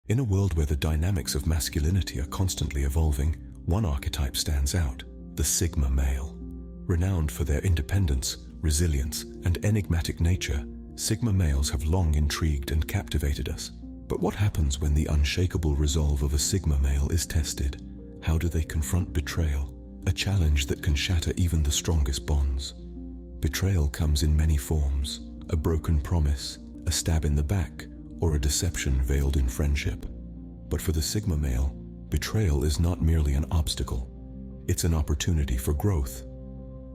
In a world where the dynamics of masculinity are constantly evolving, one archetype stands out: the Sigma male. Renowned for their independence, resilience, and enigmatic nature, Sigma males have long intrigued and captivated us. But what happens when the unshakable resolve of a Sigma male is tested? How do they confront betrayal, a challenge that can shatter even the strongest bonds? Betrayal comes in many forms: a broken promise, a stab in the back, or a deception veiled in friendship. But for the Sigma male, betrayal is not merely an obstacle. It's an opportunity for growth.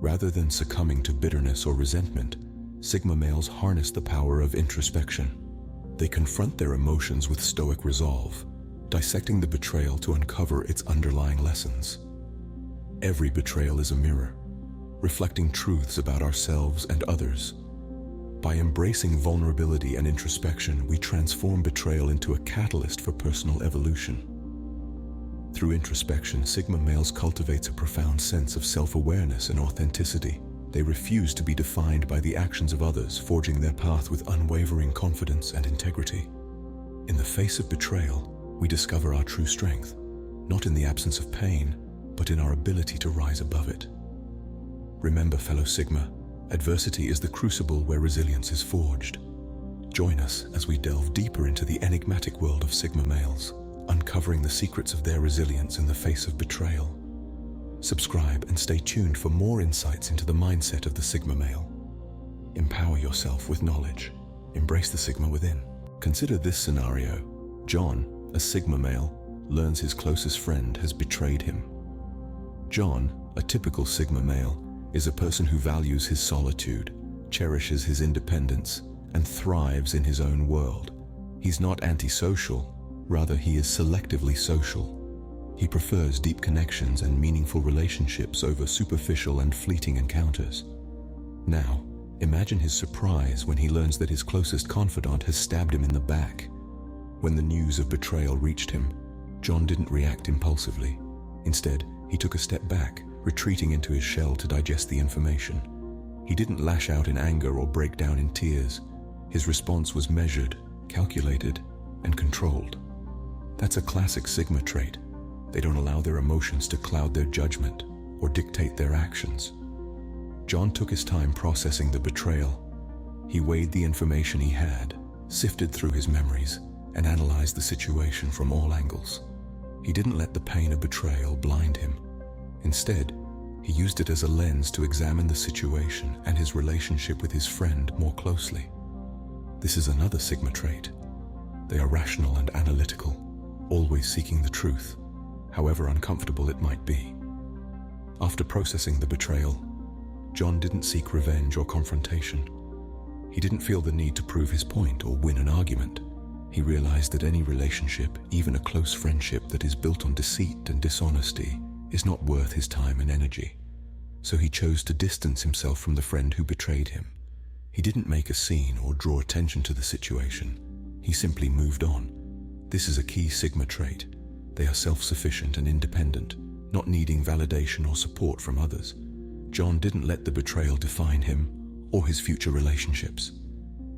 Rather than succumbing to bitterness or resentment, Sigma males harness the power of introspection. They confront their emotions with stoic resolve, dissecting the betrayal to uncover its underlying lessons. Every betrayal is a mirror, reflecting truths about ourselves and others. By embracing vulnerability and introspection, we transform betrayal into a catalyst for personal evolution. Through introspection, Sigma males cultivate a profound sense of self-awareness and authenticity. They refuse to be defined by the actions of others, forging their path with unwavering confidence and integrity. In the face of betrayal, we discover our true strength, not in the absence of pain, but in our ability to rise above it. Remember, fellow Sigma, adversity is the crucible where resilience is forged. Join us as we delve deeper into the enigmatic world of Sigma males, uncovering the secrets of their resilience in the face of betrayal. Subscribe and stay tuned for more insights into the mindset of the Sigma male. Empower yourself with knowledge. Embrace the Sigma within. Consider this scenario. John, a Sigma male, learns his closest friend has betrayed him. John, a typical Sigma male, is a person who values his solitude, cherishes his independence, and thrives in his own world. He's not antisocial, rather he is selectively social. He prefers deep connections and meaningful relationships over superficial and fleeting encounters. Now, imagine his surprise when he learns that his closest confidant has stabbed him in the back. When the news of betrayal reached him, John didn't react impulsively. Instead, he took a step back, retreating into his shell to digest the information. He didn't lash out in anger or break down in tears. His response was measured, calculated, and controlled. That's a classic Sigma trait. They don't allow their emotions to cloud their judgment or dictate their actions. John took his time processing the betrayal. He weighed the information he had, sifted through his memories, and analyzed the situation from all angles. He didn't let the pain of betrayal blind him. Instead, he used it as a lens to examine the situation and his relationship with his friend more closely. This is another Sigma trait. They are rational and analytical, always seeking the truth, however uncomfortable it might be. After processing the betrayal, John didn't seek revenge or confrontation. He didn't feel the need to prove his point or win an argument. He realized that any relationship, even a close friendship that is built on deceit and dishonesty, is not worth his time and energy. So he chose to distance himself from the friend who betrayed him. He didn't make a scene or draw attention to the situation. He simply moved on. This is a key Sigma trait. They are self-sufficient and independent, not needing validation or support from others. John didn't let the betrayal define him or his future relationships.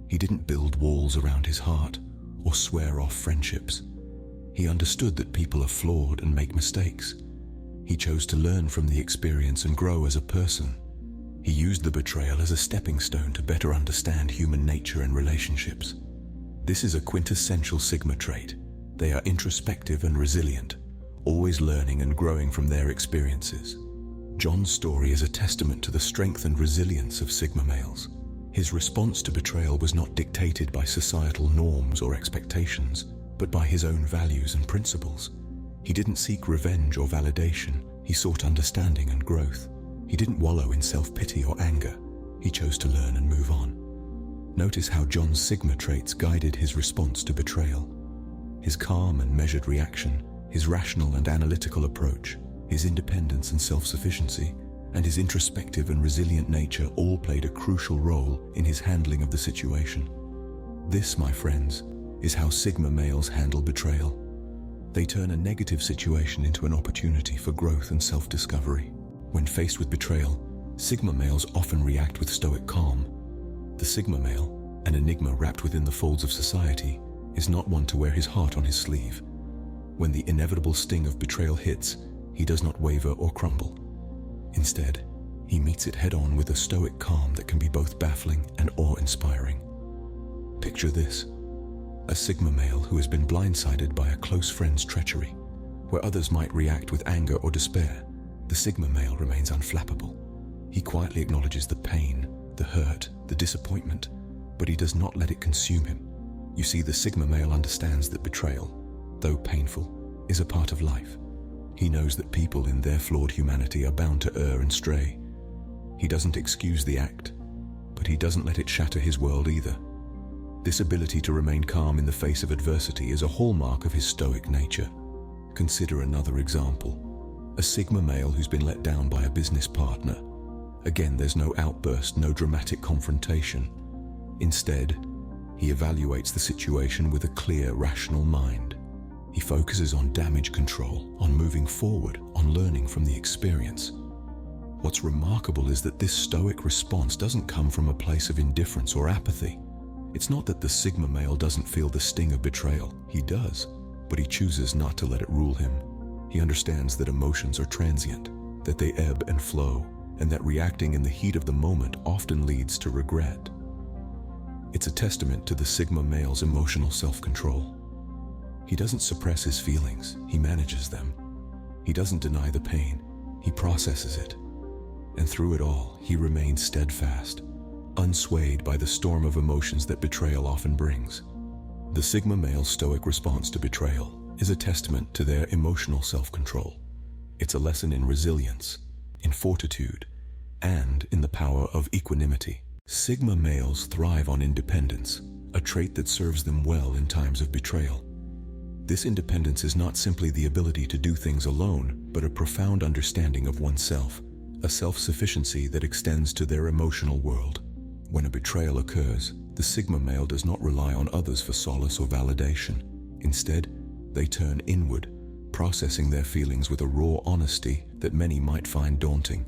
He didn't build walls around his heart or swear off friendships. He understood that people are flawed and make mistakes. He chose to learn from the experience and grow as a person. He used the betrayal as a stepping stone to better understand human nature and relationships. This is a quintessential Sigma trait. They are introspective and resilient, always learning and growing from their experiences. John's story is a testament to the strength and resilience of Sigma males. His response to betrayal was not dictated by societal norms or expectations, but by his own values and principles. He didn't seek revenge or validation. He sought understanding and growth. He didn't wallow in self-pity or anger. He chose to learn and move on. Notice how John's Sigma traits guided his response to betrayal. His calm and measured reaction, his rational and analytical approach, his independence and self-sufficiency, and his introspective and resilient nature all played a crucial role in his handling of the situation. This, my friends, is how Sigma males handle betrayal. They turn a negative situation into an opportunity for growth and self-discovery. When faced with betrayal, Sigma males often react with stoic calm. The Sigma male, an enigma wrapped within the folds of society, is not one to wear his heart on his sleeve. When the inevitable sting of betrayal hits, he does not waver or crumble. Instead, he meets it head-on with a stoic calm that can be both baffling and awe-inspiring. Picture this: a Sigma male who has been blindsided by a close friend's treachery. Where others might react with anger or despair, the Sigma male remains unflappable. He quietly acknowledges the pain, the hurt, the disappointment, but he does not let it consume him. You see, the Sigma male understands that betrayal, though painful, is a part of life. He knows that people in their flawed humanity are bound to err and stray. He doesn't excuse the act, but he doesn't let it shatter his world either. This ability to remain calm in the face of adversity is a hallmark of his stoic nature. Consider another example: a Sigma male who's been let down by a business partner. Again, there's no outburst, no dramatic confrontation. Instead, he evaluates the situation with a clear, rational mind. He focuses on damage control, on moving forward, on learning from the experience. What's remarkable is that this stoic response doesn't come from a place of indifference or apathy. It's not that the Sigma male doesn't feel the sting of betrayal. He does, but he chooses not to let it rule him. He understands that emotions are transient, that they ebb and flow, and that reacting in the heat of the moment often leads to regret. It's a testament to the Sigma male's emotional self-control. He doesn't suppress his feelings, he manages them. He doesn't deny the pain, he processes it. And through it all, he remains steadfast, unswayed by the storm of emotions that betrayal often brings. The Sigma male's stoic response to betrayal is a testament to their emotional self-control. It's a lesson in resilience, in fortitude, and in the power of equanimity. Sigma males thrive on independence, a trait that serves them well in times of betrayal. This independence is not simply the ability to do things alone, but a profound understanding of oneself, a self-sufficiency that extends to their emotional world. When a betrayal occurs, the Sigma male does not rely on others for solace or validation. Instead, they turn inward, processing their feelings with a raw honesty that many might find daunting.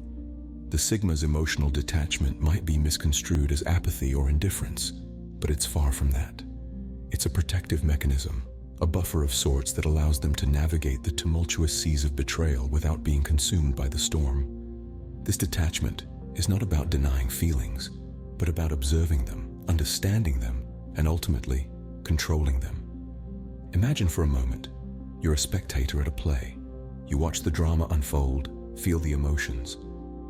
The Sigma's emotional detachment might be misconstrued as apathy or indifference, but it's far from that. It's a protective mechanism, a buffer of sorts that allows them to navigate the tumultuous seas of betrayal without being consumed by the storm. This detachment is not about denying feelings, but about observing them, understanding them, and ultimately, controlling them. Imagine for a moment, you're a spectator at a play. You watch the drama unfold, feel the emotions,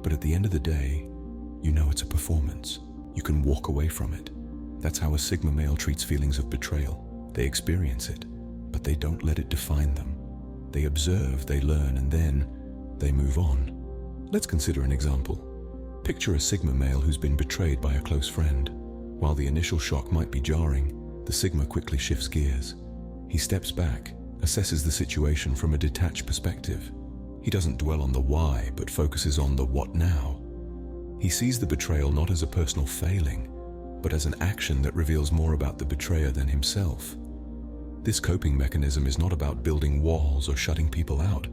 but at the end of the day, you know it's a performance. You can walk away from it. That's how a Sigma male treats feelings of betrayal. They experience it, but they don't let it define them. They observe, they learn, and then they move on. Let's consider an example. Picture a Sigma male who's been betrayed by a close friend. While the initial shock might be jarring, the Sigma quickly shifts gears. He steps back, assesses the situation from a detached perspective. He doesn't dwell on the why, but focuses on the what now. He sees the betrayal not as a personal failing, but as an action that reveals more about the betrayer than himself. This coping mechanism is not about building walls or shutting people out.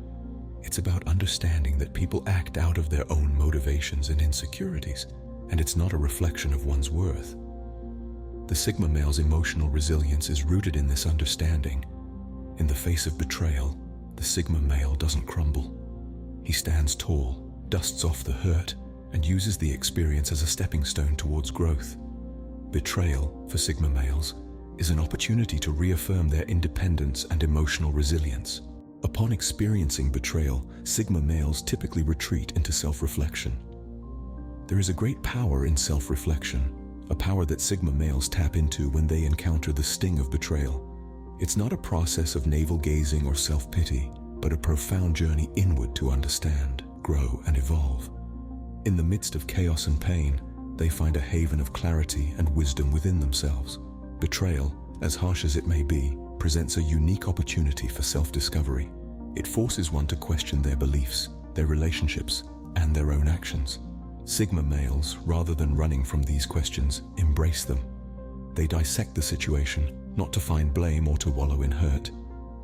It's about understanding that people act out of their own motivations and insecurities, and it's not a reflection of one's worth. The Sigma male's emotional resilience is rooted in this understanding. In the face of betrayal, the Sigma male doesn't crumble. He stands tall, dusts off the hurt, and uses the experience as a stepping stone towards growth. Betrayal, for Sigma males, is an opportunity to reaffirm their independence and emotional resilience. Upon experiencing betrayal, Sigma males typically retreat into self-reflection. There is a great power in self-reflection, a power that Sigma males tap into when they encounter the sting of betrayal. It's not a process of navel-gazing or self-pity, but a profound journey inward to understand, grow, and evolve. In the midst of chaos and pain, they find a haven of clarity and wisdom within themselves. Betrayal, as harsh as it may be, presents a unique opportunity for self-discovery. It forces one to question their beliefs, their relationships, and their own actions. Sigma males, rather than running from these questions, embrace them. They dissect the situation, not to find blame or to wallow in hurt,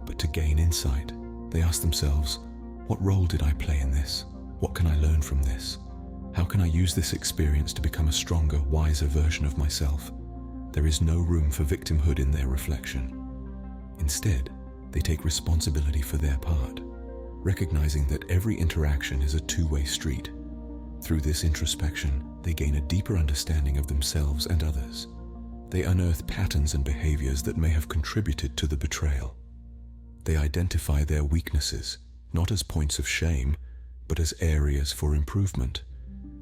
but to gain insight. They ask themselves, what role did I play in this? What can I learn from this? How can I use this experience to become a stronger, wiser version of myself? There is no room for victimhood in their reflection. Instead, they take responsibility for their part, recognizing that every interaction is a two-way street. Through this introspection, they gain a deeper understanding of themselves and others. They unearth patterns and behaviors that may have contributed to the betrayal. They identify their weaknesses, not as points of shame, but as areas for improvement.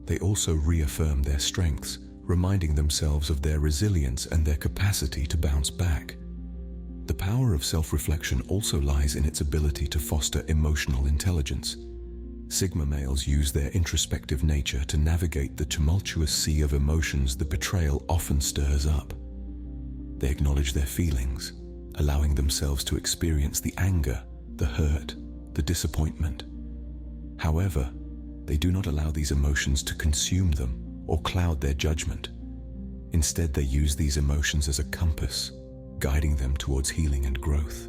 They also reaffirm their strengths, reminding themselves of their resilience and their capacity to bounce back. The power of self-reflection also lies in its ability to foster emotional intelligence. Sigma males use their introspective nature to navigate the tumultuous sea of emotions the betrayal often stirs up. They acknowledge their feelings, allowing themselves to experience the anger, the hurt, the disappointment. However, they do not allow these emotions to consume them or cloud their judgment. Instead, they use these emotions as a compass, guiding them towards healing and growth.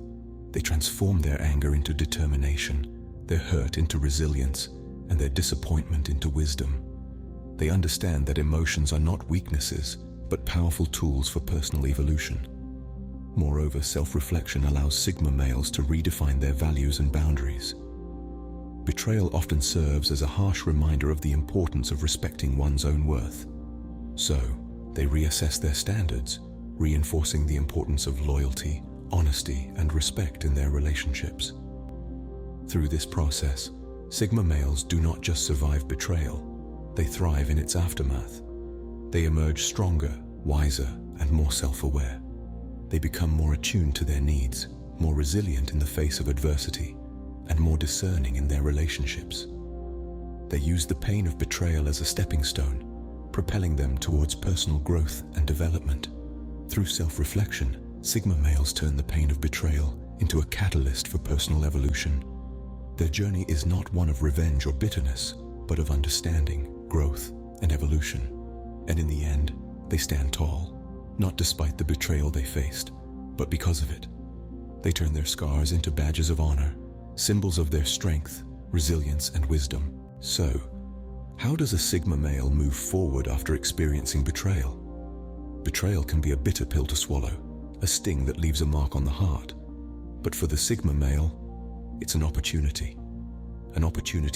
They transform their anger into determination, their hurt into resilience, and their disappointment into wisdom. They understand that emotions are not weaknesses, but powerful tools for personal evolution. Moreover, self-reflection allows Sigma males to redefine their values and boundaries. Betrayal often serves as a harsh reminder of the importance of respecting one's own worth. So, they reassess their standards, reinforcing the importance of loyalty, honesty, and respect in their relationships. Through this process, Sigma males do not just survive betrayal, they thrive in its aftermath. They emerge stronger, wiser, and more self-aware. They become more attuned to their needs, more resilient in the face of adversity, and more discerning in their relationships. They use the pain of betrayal as a stepping stone, propelling them towards personal growth and development. Through self-reflection, Sigma males turn the pain of betrayal into a catalyst for personal evolution. Their journey is not one of revenge or bitterness, but of understanding, growth, and evolution. And in the end, they stand tall, not despite the betrayal they faced, but because of it. They turn their scars into badges of honor, symbols of their strength, resilience, and wisdom. So, how does a Sigma male move forward after experiencing betrayal? Betrayal can be a bitter pill to swallow, a sting that leaves a mark on the heart. But for the Sigma male, it's an opportunity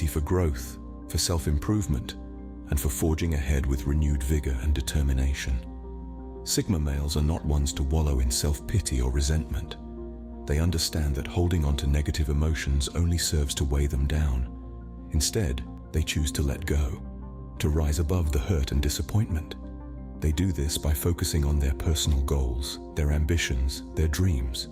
for growth, for self-improvement, and for forging ahead with renewed vigor and determination. Sigma males are not ones to wallow in self-pity or resentment. They understand that holding on to negative emotions only serves to weigh them down. Instead, they choose to let go, to rise above the hurt and disappointment. They do this by focusing on their personal goals, their ambitions, their dreams.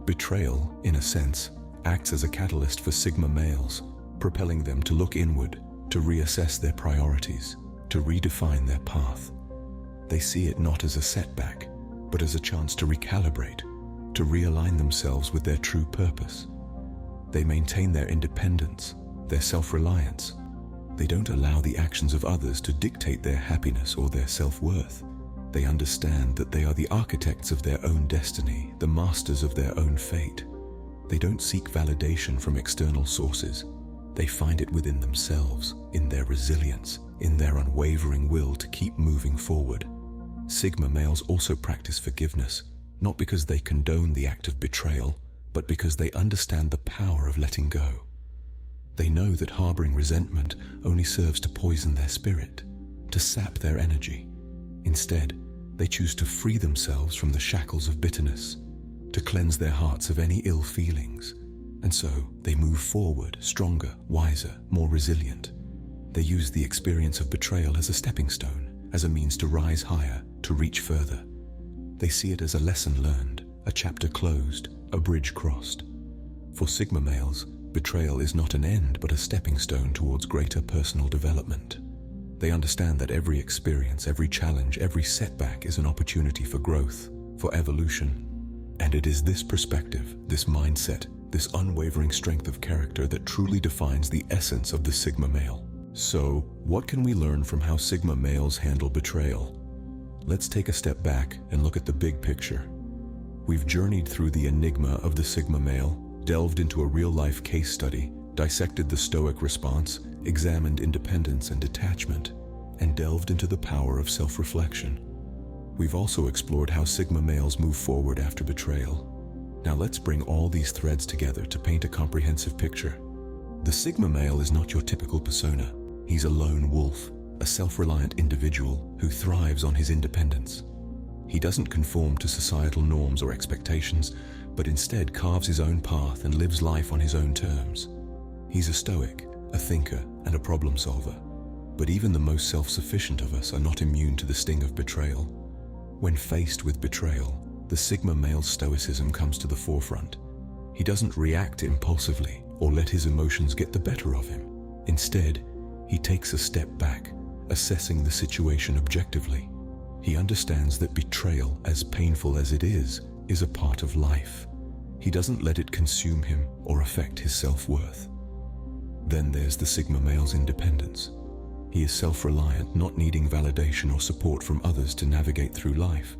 Betrayal, in a sense, acts as a catalyst for Sigma males, propelling them to look inward, to reassess their priorities, to redefine their path. They see it not as a setback, but as a chance to recalibrate, to realign themselves with their true purpose. They maintain their independence, their self-reliance. They don't allow the actions of others to dictate their happiness or their self-worth. They understand that they are the architects of their own destiny, the masters of their own fate. They don't seek validation from external sources. They find it within themselves, in their resilience, in their unwavering will to keep moving forward. Sigma males also practice forgiveness, not because they condone the act of betrayal, but because they understand the power of letting go. They know that harboring resentment only serves to poison their spirit, to sap their energy. Instead, they choose to free themselves from the shackles of bitterness, to cleanse their hearts of any ill feelings. And so, they move forward, stronger, wiser, more resilient. They use the experience of betrayal as a stepping stone, as a means to rise higher, to reach further. They see it as a lesson learned, a chapter closed, a bridge crossed. For Sigma males, betrayal is not an end but a stepping stone towards greater personal development. They understand that every experience, every challenge, every setback is an opportunity for growth, for evolution. And it is this perspective, this mindset, this unwavering strength of character that truly defines the essence of the Sigma male. So, what can we learn from how Sigma males handle betrayal? Let's take a step back and look at the big picture. We've journeyed through the enigma of the Sigma male, delved into a real-life case study, dissected the Stoic Response, examined independence and detachment, and delved into the power of self-reflection. We've also explored how Sigma males move forward after betrayal. Now let's bring all these threads together to paint a comprehensive picture. The Sigma male is not your typical persona. He's a lone wolf, a self-reliant individual who thrives on his independence. He doesn't conform to societal norms or expectations, but instead carves his own path and lives life on his own terms. He's a stoic, a thinker, and a problem solver. But even the most self-sufficient of us are not immune to the sting of betrayal. When faced with betrayal, the Sigma male's stoicism comes to the forefront. He doesn't react impulsively or let his emotions get the better of him. Instead, he takes a step back, assessing the situation objectively. He understands that betrayal, as painful as it is a part of life. He doesn't let it consume him or affect his self-worth. Then there's the Sigma male's independence. He is self-reliant, not needing validation or support from others to navigate through life.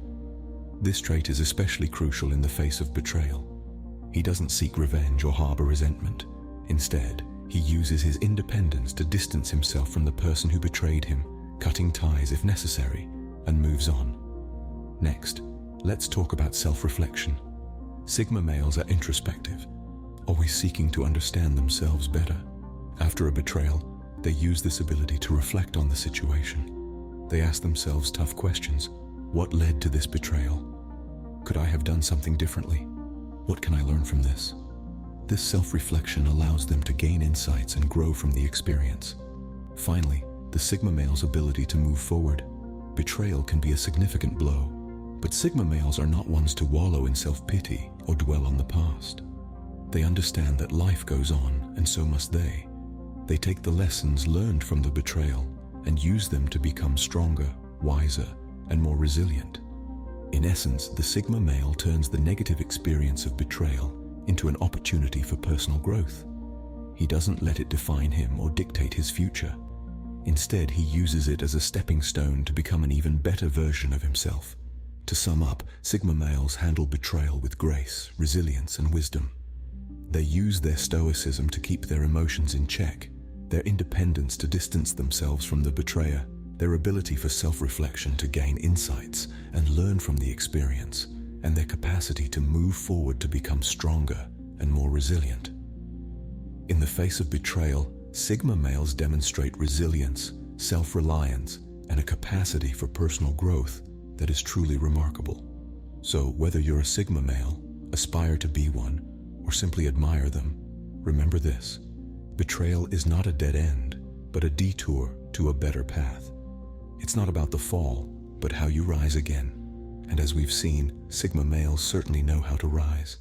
This trait is especially crucial in the face of betrayal. He doesn't seek revenge or harbor resentment. Instead, he uses his independence to distance himself from the person who betrayed him, cutting ties if necessary, and moves on. Next, let's talk about self-reflection. Sigma males are introspective, always seeking to understand themselves better. After a betrayal, they use this ability to reflect on the situation. They ask themselves tough questions. What led to this betrayal? Could I have done something differently? What can I learn from this? This self-reflection allows them to gain insights and grow from the experience. Finally, the Sigma male's ability to move forward. Betrayal can be a significant blow, but Sigma males are not ones to wallow in self-pity or dwell on the past. They understand that life goes on, and so must they. They take the lessons learned from the betrayal and use them to become stronger, wiser, and more resilient. In essence, the Sigma male turns the negative experience of betrayal into an opportunity for personal growth. He doesn't let it define him or dictate his future. Instead, he uses it as a stepping stone to become an even better version of himself. To sum up, Sigma males handle betrayal with grace, resilience, and wisdom. They use their stoicism to keep their emotions in check, their independence to distance themselves from the betrayer, their ability for self-reflection to gain insights and learn from the experience, and their capacity to move forward to become stronger and more resilient. In the face of betrayal, Sigma males demonstrate resilience, self-reliance, and a capacity for personal growth that is truly remarkable. So whether you're a Sigma male, aspire to be one, or simply admire them, remember this: betrayal is not a dead end, but a detour to a better path. It's not about the fall, but how you rise again. And as we've seen, Sigma males certainly know how to rise.